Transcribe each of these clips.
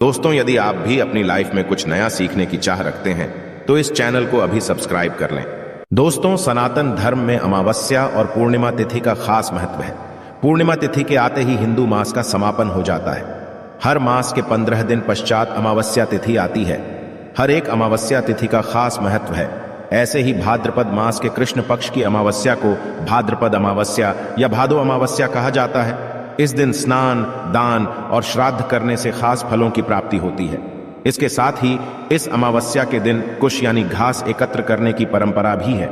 दोस्तों, यदि आप भी अपनी लाइफ में कुछ नया सीखने की चाह रखते हैं तो इस चैनल को अभी सब्सक्राइब कर लें। दोस्तों, सनातन धर्म में अमावस्या और पूर्णिमा तिथि का खास महत्व है। पूर्णिमा तिथि के आते ही हिंदू मास का समापन हो जाता है। हर मास के 15 दिन पश्चात अमावस्या तिथि आती है। हर एक अमावस्या तिथि का खास महत्व है। ऐसे ही भाद्रपद मास के कृष्ण पक्ष की अमावस्या को भाद्रपद अमावस्या या भादो अमावस्या कहा जाता है। इस दिन स्नान, दान और श्राद्ध करने से खास फलों की प्राप्ति होती है। इसके साथ ही इस अमावस्या के दिन कुश यानी घास एकत्र करने की परंपरा भी है।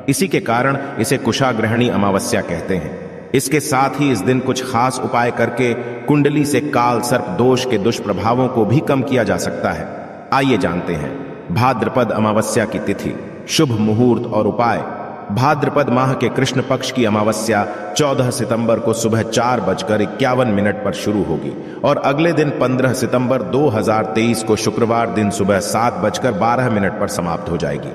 इसी के कारण इसे कुशाग्रहणी अमावस्या कहते हैं। इसके साथ ही इस दिन कुछ खास उपाय करके कुंडली से काल सर्प दोष के दुष्प्रभावों को भी कम किया जा सकता है। आइए जानते हैं भाद्रपद अमावस्या की तिथि, शुभ मुहूर्त और उपाय। भाद्रपद माह के कृष्ण पक्ष की अमावस्या 14 सितंबर को सुबह 4:51 पर शुरू होगी और अगले दिन 15 सितंबर 2023 को शुक्रवार दिन सुबह 7:12 पर समाप्त हो जाएगी।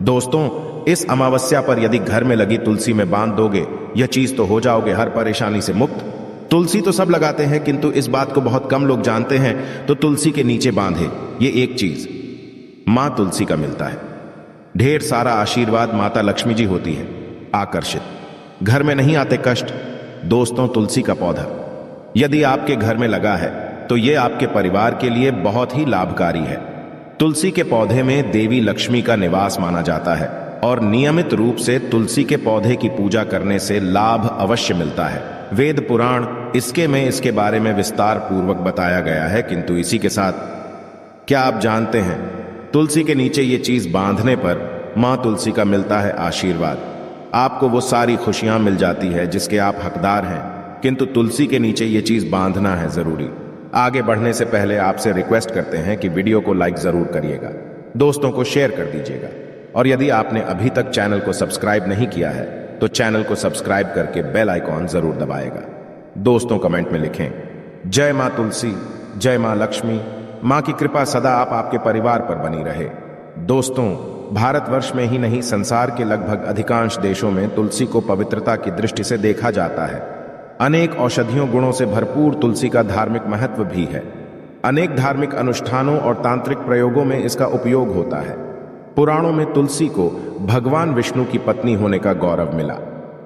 दोस्तों, इस अमावस्या पर यदि घर में लगी तुलसी में बांध दोगे, यह चीज तो हो जाओगे हर परेशानी से मुक्त। तुलसी तो सब लगाते हैं, किंतु इस बात को बहुत कम लोग जानते हैं। तो तुलसी के नीचे बांधे ये एक चीज मां तुलसी का मिलता है। ढेर सारा आशीर्वाद माता लक्ष्मी जी होती है। आकर्षित घर में नहीं आते कष्ट। दोस्तों, तुलसी का पौधा यदि आपके घर में लगा है तो यह आपके परिवार के लिए बहुत ही लाभकारी है। तुलसी के पौधे में देवी लक्ष्मी का निवास माना जाता है और नियमित रूप से तुलसी के पौधे की पूजा करने से लाभ अवश्य मिलता है। वेद पुराण इसके बारे में विस्तार पूर्वक बताया गया है। किंतु इसी के साथ क्या आप जानते हैं, तुलसी के नीचे ये चीज बांधने पर मां तुलसी का मिलता है आशीर्वाद। आपको वो सारी खुशियां मिल जाती है जिसके आप हकदार हैं। किंतु तुलसी के नीचे ये चीज बांधना है जरूरी। आगे बढ़ने से पहले आपसे रिक्वेस्ट करते हैं कि वीडियो को लाइक जरूर करिएगा, दोस्तों को शेयर कर दीजिएगा और यदि आपने अभी तक चैनल को सब्सक्राइब नहीं किया है तो चैनल को सब्सक्राइब करके बेल आइकॉन जरूर दबाएगा। दोस्तों, कमेंट में लिखें जय मां तुलसी, जय मां लक्ष्मी। मां की कृपा सदा आपके परिवार पर बनी रहे। दोस्तों, भारतवर्ष में ही नहीं संसार के लगभग अधिकांश देशों में तुलसी को पवित्रता की दृष्टि से देखा जाता है। अनेक औषधियों गुणों से भरपूर तुलसी का धार्मिक महत्व भी है। अनेक धार्मिक अनुष्ठानों और तांत्रिक प्रयोगों में इसका उपयोग होता है। पुराणों में तुलसी को भगवान विष्णु की पत्नी होने का गौरव मिला।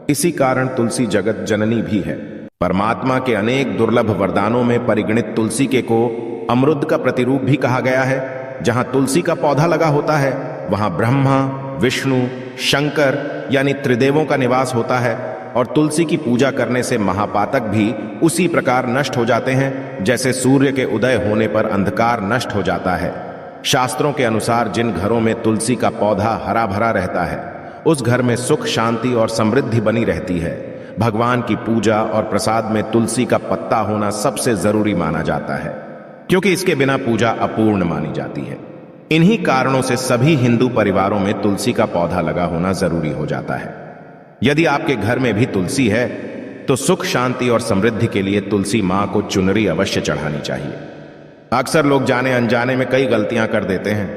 इसी कारण तुलसी जगत जननी भी है। परमात्मा के अनेक दुर्लभ वरदानों में परिगणित तुलसी के को अमृत का प्रतिरूप भी कहा गया है। जहां तुलसी का पौधा लगा होता है वहां ब्रह्मा, विष्णु, शंकर यानी त्रिदेवों का निवास होता है और तुलसी की पूजा करने से महापातक भी उसी प्रकार नष्ट हो जाते हैं जैसे सूर्य के उदय होने पर अंधकार नष्ट हो जाता है। शास्त्रों के अनुसार जिन घरों में तुलसी का पौधा हरा भरा रहता है उस घर में सुख, शांति और समृद्धि बनी रहती है। भगवान की पूजा और प्रसाद में तुलसी का पत्ता होना सबसे जरूरी माना जाता है, क्योंकि इसके बिना पूजा अपूर्ण मानी जाती है। इन्हीं कारणों से सभी हिंदू परिवारों में तुलसी का पौधा लगा होना जरूरी हो जाता है। यदि आपके घर में भी तुलसी है तो सुख, शांति और समृद्धि के लिए तुलसी मां को चुनरी अवश्य चढ़ानी चाहिए। अक्सर लोग जाने अनजाने में कई गलतियां कर देते हैं।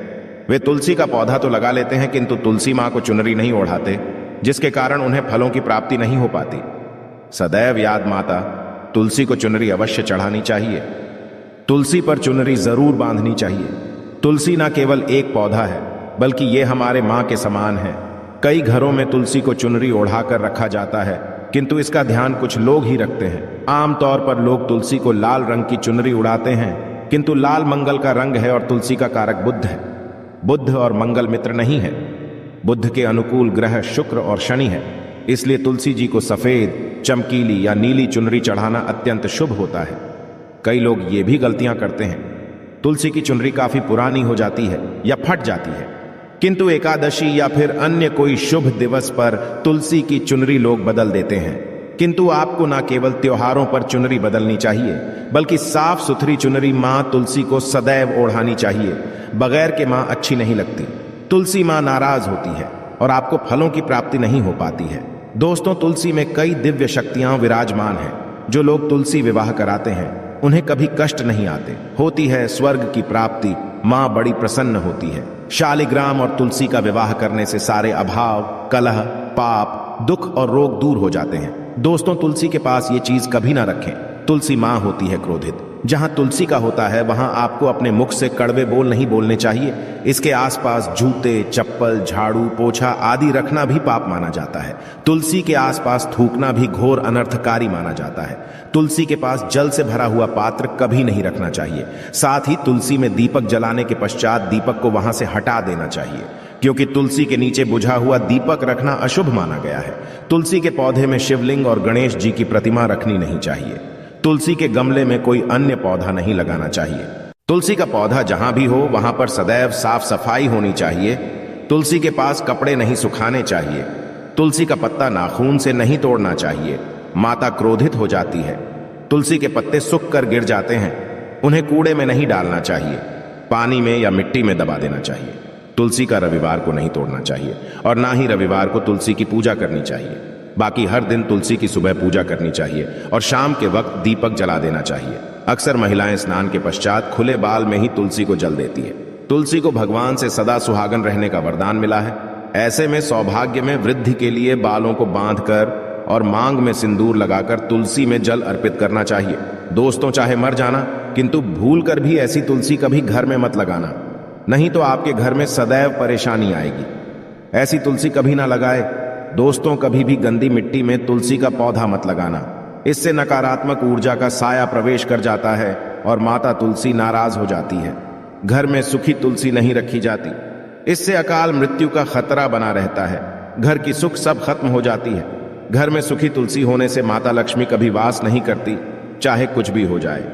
वे तुलसी का पौधा तो लगा लेते हैं किंतु तुलसी मां को चुनरी नहीं ओढ़ाते, जिसके कारण उन्हें फलों की प्राप्ति नहीं हो पाती। सदैव याद माता तुलसी को चुनरी अवश्य चढ़ानी चाहिए। तुलसी पर चुनरी जरूर बांधनी चाहिए। तुलसी न केवल एक पौधा है बल्कि ये हमारे मां के समान है। कई घरों में तुलसी को चुनरी ओढ़ाकर रखा जाता है किंतु इसका ध्यान कुछ लोग ही रखते हैं। आमतौर पर लोग तुलसी को लाल रंग की चुनरी उड़ाते हैं, किंतु लाल मंगल का रंग है और तुलसी का कारक बुध है। बुध और मंगल मित्र नहीं है। बुध के अनुकूल ग्रह शुक्र और शनि है। इसलिए तुलसी जी को सफेद, चमकीली या नीली चुनरी चढ़ाना अत्यंत शुभ होता है। कई लोग ये भी गलतियां करते हैं, तुलसी की चुनरी काफी पुरानी हो जाती है या फट जाती है, किंतु एकादशी या फिर अन्य कोई शुभ दिवस पर तुलसी की चुनरी लोग बदल देते हैं। किंतु आपको ना केवल त्योहारों पर चुनरी बदलनी चाहिए बल्कि साफ सुथरी चुनरी मां तुलसी को सदैव ओढ़ानी चाहिए। बगैर के मां अच्छी नहीं लगती। तुलसी मां नाराज होती है और आपको फलों की प्राप्ति नहीं हो पाती है। दोस्तों, तुलसी में कई दिव्य शक्तियां विराजमान हैं। जो लोग तुलसी विवाह कराते हैं उन्हें कभी कष्ट नहीं आते। होती है स्वर्ग की प्राप्ति। मां बड़ी प्रसन्न होती है। शालिग्राम और तुलसी का विवाह करने से सारे अभाव, कलह, पाप, दुख और रोग दूर हो जाते हैं। दोस्तों, तुलसी के पास ये चीज कभी ना रखें। तुलसी मां होती है क्रोधित। जहां तुलसी का होता है वहां आपको अपने मुख से कड़वे बोल नहीं बोलने चाहिए। इसके आसपास जूते, चप्पल, झाड़ू, पोछा आदि रखना भी पाप माना जाता है। तुलसी के आसपास थूकना भी घोर अनर्थकारी माना जाता है। तुलसी के पास जल से भरा हुआ पात्र कभी नहीं रखना चाहिए। साथ ही तुलसी में दीपक जलाने के पश्चात दीपक को वहां से हटा देना चाहिए, क्योंकि तुलसी के नीचे बुझा हुआ दीपक रखना अशुभ माना गया है। तुलसी के पौधे में शिवलिंग और गणेश जी की प्रतिमा रखनी नहीं चाहिए। तुलसी के गमले में कोई अन्य पौधा नहीं लगाना चाहिए। तुलसी का पौधा जहां भी हो वहां पर सदैव साफ सफाई होनी चाहिए। तुलसी के पास कपड़े नहीं सुखाने चाहिए। तुलसी का पत्ता नाखून से नहीं तोड़ना चाहिए, माता क्रोधित हो जाती है। तुलसी के पत्ते सूख कर गिर जाते हैं, उन्हें कूड़े में नहीं डालना चाहिए, पानी में या मिट्टी में दबा देना चाहिए। तुलसी का रविवार को नहीं तोड़ना चाहिए और ना ही रविवार को तुलसी की पूजा करनी चाहिए। बाकी हर दिन तुलसी की सुबह पूजा करनी चाहिए और शाम के वक्त दीपक जला देना चाहिए। अक्सर महिलाएं स्नान के पश्चात खुले बाल में ही तुलसी को जल देती है। तुलसी को भगवान से सदा सुहागन रहने का वरदान मिला है। ऐसे में सौभाग्य में वृद्धि के लिए बालों को बांधकर और मांग में सिंदूर लगाकर तुलसी में जल अर्पित करना चाहिए। दोस्तों, चाहे मर जाना, किंतु भूल कर भी ऐसी तुलसी कभी घर में मत लगाना, नहीं तो आपके घर में सदैव परेशानी आएगी। ऐसी तुलसी कभी ना लगाए। दोस्तों, कभी भी गंदी मिट्टी में तुलसी का पौधा मत लगाना। इससे नकारात्मक ऊर्जा का साया प्रवेश कर जाता है और माता तुलसी नाराज हो जाती है। घर में सूखी तुलसी नहीं रखी जाती, इससे अकाल मृत्यु का खतरा बना रहता है। घर की सुख सब खत्म हो जाती है। घर में सूखी तुलसी होने से माता लक्ष्मी कभी वास नहीं करती, चाहे कुछ भी हो जाए।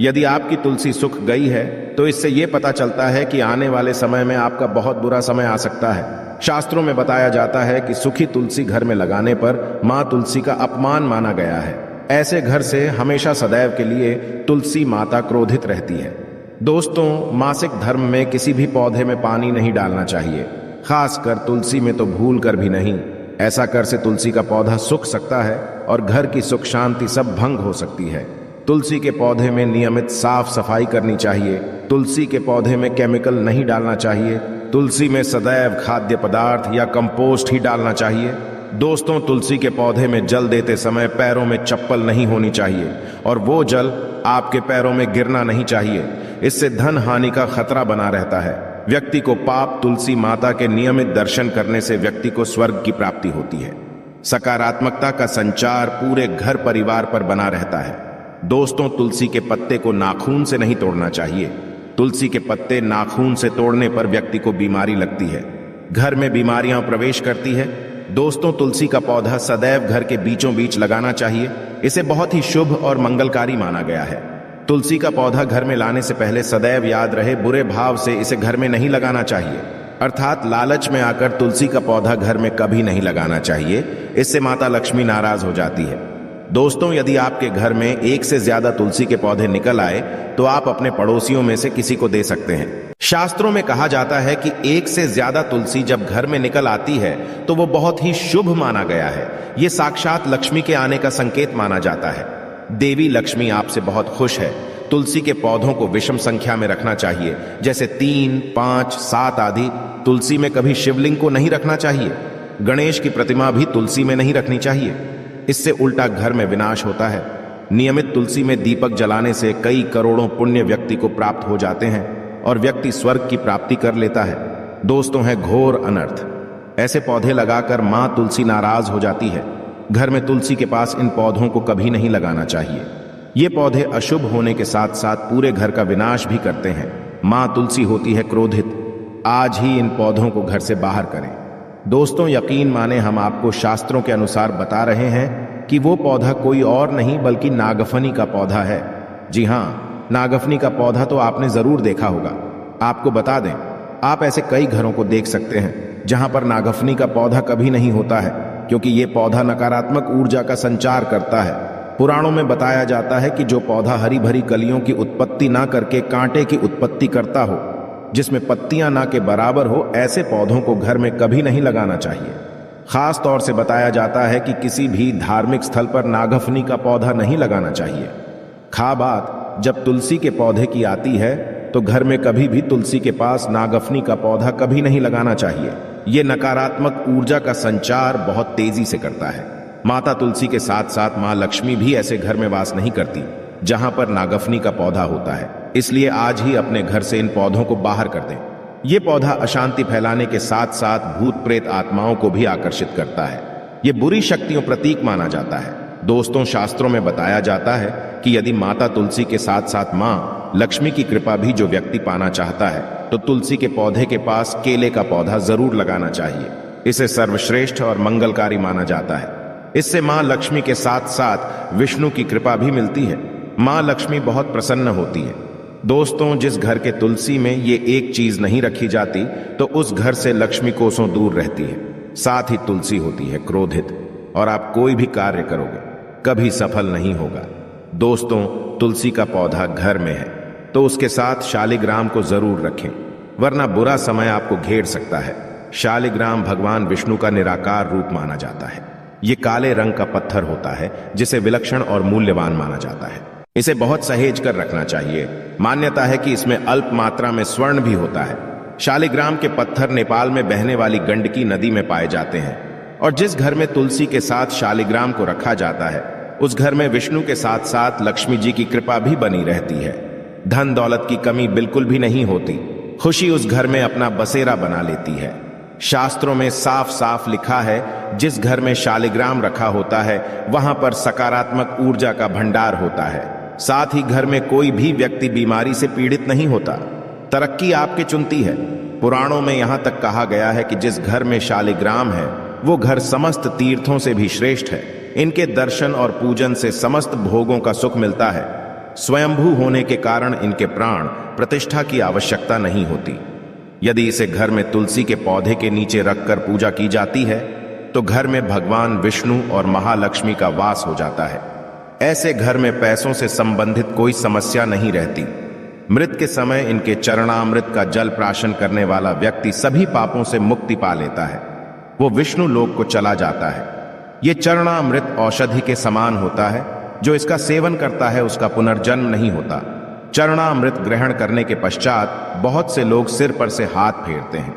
यदि आपकी तुलसी सूख गई है तो इससे यह पता चलता है कि आने वाले समय में आपका बहुत बुरा समय आ सकता है। शास्त्रों में बताया जाता है कि सूखी तुलसी घर में लगाने पर मां तुलसी का अपमान माना गया है। ऐसे घर से हमेशा सदैव के लिए तुलसी माता क्रोधित रहती है। दोस्तों, मासिक धर्म में किसी भी पौधे में पानी नहीं डालना चाहिए, खासकर तुलसी में तो भूल कर भी नहीं। ऐसा कर से तुलसी का पौधा सूख सकता है और घर की सुख शांति सब भंग हो सकती है। तुलसी के पौधे में नियमित साफ सफाई करनी चाहिए। तुलसी के पौधे में केमिकल नहीं डालना चाहिए। तुलसी में सदैव खाद्य पदार्थ या कंपोस्ट ही डालना चाहिए। दोस्तों, तुलसी के पौधे में जल देते समय पैरों में चप्पल नहीं होनी चाहिए और वो जल आपके पैरों में गिरना नहीं चाहिए। इससे धन हानि का खतरा बना रहता है। व्यक्ति को पाप तुलसी माता के नियमित दर्शन करने से व्यक्ति को स्वर्ग की प्राप्ति होती है। सकारात्मकता का संचार पूरे घर परिवार पर बना रहता है। दोस्तों, तुलसी के पत्ते को नाखून से नहीं तोड़ना चाहिए। तुलसी के पत्ते नाखून से तोड़ने पर व्यक्ति को बीमारी लगती है, घर में बीमारियां प्रवेश करती है। दोस्तों, तुलसी का पौधा सदैव घर के बीचों बीच लगाना चाहिए। इसे बहुत ही शुभ और मंगलकारी माना गया है। तुलसी का पौधा घर में लाने से पहले सदैव याद रहे, बुरे भाव से इसे घर में नहीं लगाना चाहिए, अर्थात लालच में आकर तुलसी का पौधा घर में कभी नहीं लगाना चाहिए। इससे माता लक्ष्मी नाराज हो जाती है। दोस्तों, यदि आपके घर में एक से ज्यादा तुलसी के पौधे निकल आए तो आप अपने पड़ोसियों में से किसी को दे सकते हैं। शास्त्रों में कहा जाता है कि एक से ज्यादा तुलसी जब घर में निकल आती है तो वो बहुत ही शुभ माना गया है। ये साक्षात लक्ष्मी के आने का संकेत माना जाता है। देवी लक्ष्मी आपसे बहुत खुश है। तुलसी के पौधों को विषम संख्या में रखना चाहिए, जैसे 3, 5, 7 आदि। तुलसी में कभी शिवलिंग को नहीं रखना चाहिए। गणेश की प्रतिमा भी तुलसी में नहीं रखनी चाहिए, इससे उल्टा घर में विनाश होता है। नियमित तुलसी में दीपक जलाने से कई करोड़ों पुण्य व्यक्ति को प्राप्त हो जाते हैं और व्यक्ति स्वर्ग की प्राप्ति कर लेता है। दोस्तों, है घोर अनर्थ। ऐसे पौधे लगाकर मां तुलसी नाराज हो जाती है। घर में तुलसी के पास इन पौधों को कभी नहीं लगाना चाहिए। ये पौधे अशुभ होने के साथ साथ पूरे घर का विनाश भी करते हैं। मां तुलसी होती है क्रोधित। आज ही इन पौधों को घर से बाहर करें। दोस्तों, यकीन माने हम आपको शास्त्रों के अनुसार बता रहे हैं कि वो पौधा कोई और नहीं बल्कि नागफनी का पौधा है। जी हाँ, नागफनी का पौधा तो आपने जरूर देखा होगा। आपको बता दें, आप ऐसे कई घरों को देख सकते हैं जहां पर नागफनी का पौधा कभी नहीं होता है, क्योंकि ये पौधा नकारात्मक ऊर्जा का संचार करता है। पुराणों में बताया जाता है कि जो पौधा हरी भरी कलियों की उत्पत्ति ना करके कांटे की उत्पत्ति करता हो, जिसमें पत्तियां ना के बराबर हो, ऐसे पौधों को घर में कभी नहीं लगाना चाहिए। खास तौर से बताया जाता है कि किसी भी धार्मिक स्थल पर नागफनी का पौधा नहीं लगाना चाहिए। खा बात जब तुलसी के पौधे की आती है तो घर में कभी भी तुलसी के पास नागफनी का पौधा कभी नहीं लगाना चाहिए। ये नकारात्मक ऊर्जा का संचार बहुत तेजी से करता है। माता तुलसी के साथ साथ मां लक्ष्मी भी ऐसे घर में वास नहीं करती। जहां पर नागफनी का पौधा होता है। इसलिए आज ही अपने घर से इन पौधों को बाहर कर दें। ये पौधा अशांति फैलाने के साथ साथ भूत प्रेत आत्माओं को भी आकर्षित करता है। ये बुरी शक्तियों प्रतीक माना जाता है। दोस्तों, शास्त्रों में बताया जाता है कि यदि माता तुलसी के साथ साथ माँ लक्ष्मी की कृपा भी जो व्यक्ति पाना चाहता है तो तुलसी के पौधे के पास केले का पौधा जरूर लगाना चाहिए। इसे सर्वश्रेष्ठ और मंगलकारी माना जाता है। इससे माँ लक्ष्मी के साथ साथ विष्णु की कृपा भी मिलती है। माँ लक्ष्मी बहुत प्रसन्न होती है। दोस्तों, जिस घर के तुलसी में ये एक चीज नहीं रखी जाती तो उस घर से लक्ष्मी कोसों दूर रहती है। साथ ही तुलसी होती है क्रोधित और आप कोई भी कार्य करोगे कभी सफल नहीं होगा। दोस्तों, तुलसी का पौधा घर में है तो उसके साथ शालिग्राम को जरूर रखें, वरना बुरा समय आपको घेर सकता है। शालिग्राम भगवान विष्णु का निराकार रूप माना जाता है। ये काले रंग का पत्थर होता है जिसे विलक्षण और मूल्यवान माना जाता है। इसे बहुत सहेज कर रखना चाहिए। मान्यता है कि इसमें अल्प मात्रा में स्वर्ण भी होता है। शालिग्राम के पत्थर नेपाल में बहने वाली गंडकी नदी में पाए जाते हैं और जिस घर में तुलसी के साथ शालिग्राम को रखा जाता है उस घर में विष्णु के साथ साथ लक्ष्मी जी की कृपा भी बनी रहती है। धन दौलत की कमी बिल्कुल भी नहीं होती। खुशी उस घर में अपना बसेरा बना लेती है। शास्त्रों में साफ साफ लिखा है, जिस घर में शालिग्राम रखा होता है वहां पर सकारात्मक ऊर्जा का भंडार होता है। साथ ही घर में कोई भी व्यक्ति बीमारी से पीड़ित नहीं होता। तरक्की आपके चुनती है। पुराणों में यहां तक कहा गया है कि जिस घर में शालिग्राम है वो घर समस्त तीर्थों से भी श्रेष्ठ है। इनके दर्शन और पूजन से समस्त भोगों का सुख मिलता है। स्वयंभू होने के कारण इनके प्राण प्रतिष्ठा की आवश्यकता नहीं होती। यदि इसे घर में तुलसी के पौधे के नीचे रखकर पूजा की जाती है तो घर में भगवान विष्णु और महालक्ष्मी का वास हो जाता है। ऐसे घर में पैसों से संबंधित कोई समस्या नहीं रहती। मृत के समय इनके चरणामृत का जल प्राशन करने वाला व्यक्ति सभी पापों से मुक्ति पा लेता है। वो विष्णु लोक को चला जाता है। ये चरणामृत औषधि के समान होता है। जो इसका सेवन करता है उसका पुनर्जन्म नहीं होता। चरणामृत ग्रहण करने के पश्चात बहुत से लोग सिर पर से हाथ फेरते हैं,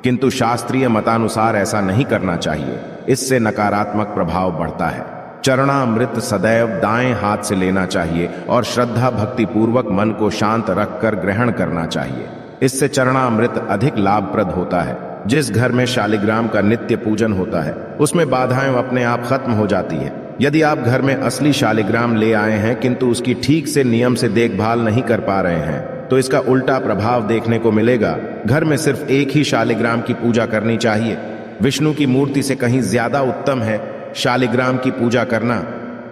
किंतु शास्त्रीय मतानुसार ऐसा नहीं करना चाहिए। इससे नकारात्मक प्रभाव बढ़ता है। चरणामृत सदैव दाएं हाथ से लेना चाहिए और श्रद्धा भक्ति पूर्वक मन को शांत रखकर ग्रहण करना चाहिए। इससे चरणामृत अधिक लाभप्रद होता है। जिस घर में शालिग्राम का नित्य पूजन होता है उसमें बाधाएं अपने आप खत्म हो जाती है। यदि आप घर में असली शालिग्राम ले आए हैं किंतु उसकी ठीक से नियम से देखभाल नहीं कर पा रहे हैं तो इसका उल्टा प्रभाव देखने को मिलेगा। घर में सिर्फ एक ही शालिग्राम की पूजा करनी चाहिए। विष्णु की मूर्ति से कहीं ज्यादा उत्तम है शालिग्राम की पूजा करना।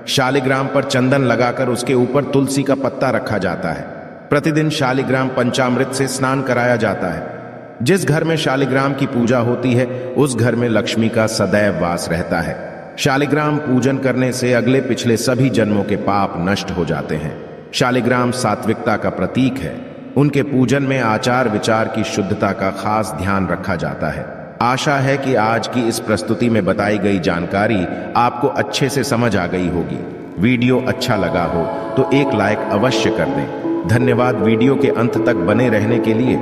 शालिग्राम पर चंदन लगाकर उसके ऊपर तुलसी का पत्ता रखा जाता है। प्रतिदिन शालिग्राम पंचामृत से स्नान कराया जाता है। जिस घर में शालिग्राम की पूजा होती है उस घर में लक्ष्मी का सदैव वास रहता है। शालिग्राम पूजन करने से अगले पिछले सभी जन्मों के पाप नष्ट हो जाते हैं। शालिग्राम सात्विकता का प्रतीक है। उनके पूजन में आचार विचार की शुद्धता का खास ध्यान रखा जाता है। आशा है कि आज की इस प्रस्तुति में बताई गई जानकारी आपको अच्छे से समझ आ गई होगी। वीडियो अच्छा लगा हो तो एक लाइक अवश्य कर दें। धन्यवाद वीडियो के अंत तक बने रहने के लिए।